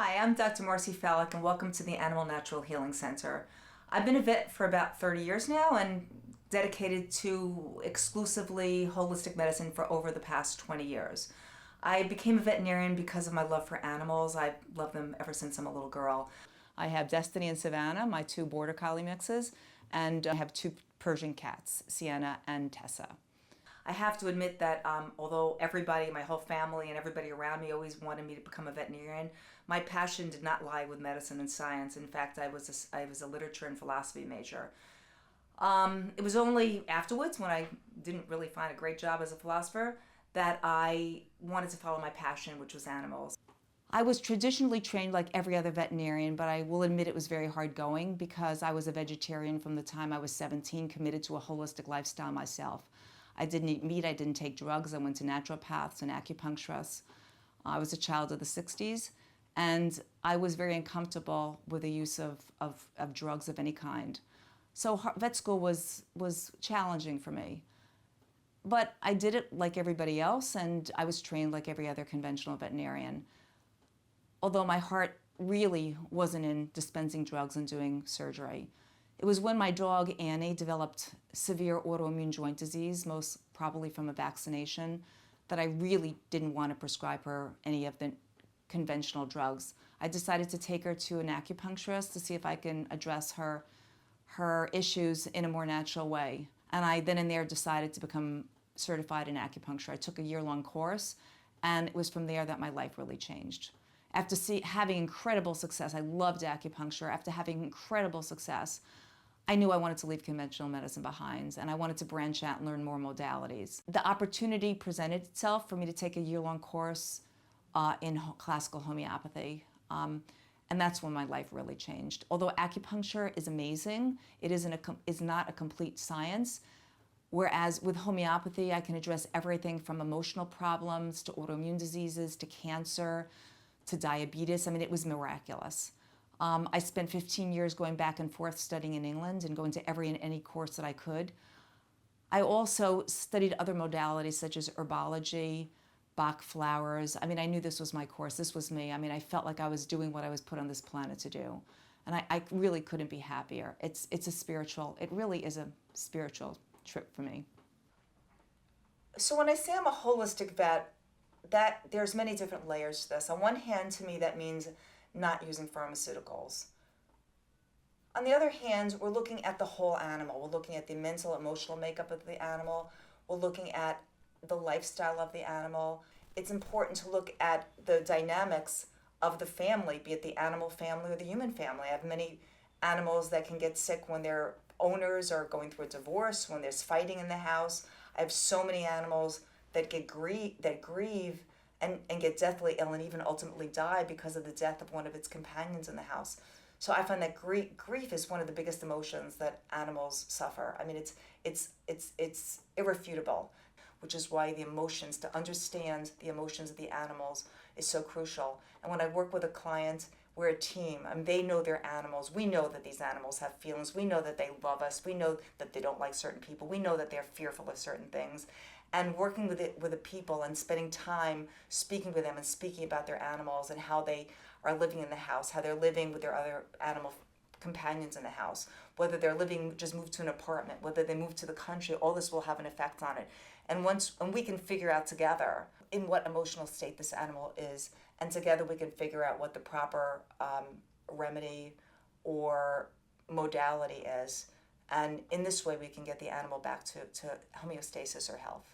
Hi, I'm Dr. Marcie Fallek and welcome to the Animal Natural Healing Center. I've been a vet for about 30 years now and dedicated to exclusively holistic medicine for over the past 20 years. I became a veterinarian because of my love for animals. I've loved them ever since I'm a little girl. I have Destiny and Savannah, my two border collie mixes, and I have two Persian cats, Sienna and Tessa. I have to admit that although everybody, my whole family and everybody around me always wanted me to become a veterinarian, my passion did not lie with medicine and science. In fact, I was a literature and philosophy major. It was only afterwards, when I didn't really find a great job as a philosopher, that I wanted to follow my passion, which was animals. I was traditionally trained like every other veterinarian, but I will admit it was very hard going because I was a vegetarian from the time I was 17, committed to a holistic lifestyle myself. I didn't eat meat, I didn't take drugs, I went to naturopaths and acupuncturists. I was a child of the 60s, and I was very uncomfortable with the use of drugs of any kind. So vet school was challenging for me. But I did it like everybody else, and I was trained like every other conventional veterinarian. Although my heart really wasn't in dispensing drugs and doing surgery. It was when my dog, Annie, developed severe autoimmune joint disease, most probably from a vaccination, that I really didn't want to prescribe her any of the conventional drugs. I decided to take her to an acupuncturist to see if I can address her issues in a more natural way. And I then and there decided to become certified in acupuncture. I took a year-long course, and it was from there that my life really changed. After having incredible success, I loved acupuncture. After having incredible success, I knew I wanted to leave conventional medicine behind, and I wanted to branch out and learn more modalities. The opportunity presented itself for me to take a year-long course in classical homeopathy, and that's when my life really changed. Although acupuncture is amazing, it is not a complete science, whereas with homeopathy, I can address everything from emotional problems to autoimmune diseases to cancer to diabetes. I mean, it was miraculous. I spent 15 years going back and forth studying in England and going to every and any course that I could. I also studied other modalities such as herbology, Bach flowers. I mean, I knew this was my course. This was me. I mean, I felt like I was doing what I was put on this planet to do. And I really couldn't be happier. It really is a spiritual trip for me. So when I say I'm a holistic vet, that there's many different layers to this. On one hand, to me, that means not using pharmaceuticals. On the other hand, we're looking at the whole animal. We're looking at the mental, emotional makeup of the animal. We're looking at the lifestyle of the animal. It's important to look at the dynamics of the family, be it the animal family or the human family. I have many animals that can get sick when their owners are going through a divorce, when there's fighting in the house. I have so many animals that grieve and get deathly ill and even ultimately die because of the death of one of its companions in the house. So I find that grief is one of the biggest emotions that animals suffer. I mean, it's irrefutable, which is why the emotions, to understand the emotions of the animals, is so crucial. And when I work with a client, we're a team. I mean, they know their animals. We know that these animals have feelings. We know that they love us. We know that they don't like certain people. We know that they're fearful of certain things. And working with the people and spending time speaking with them and speaking about their animals and how they are living in the house, how they're living with their other animal companions in the house, whether they're just moved to an apartment, whether they move to the country, all this will have an effect on it. And we can figure out together in what emotional state this animal is, and together we can figure out what the proper remedy or modality is. And in this way, we can get the animal back to homeostasis or health.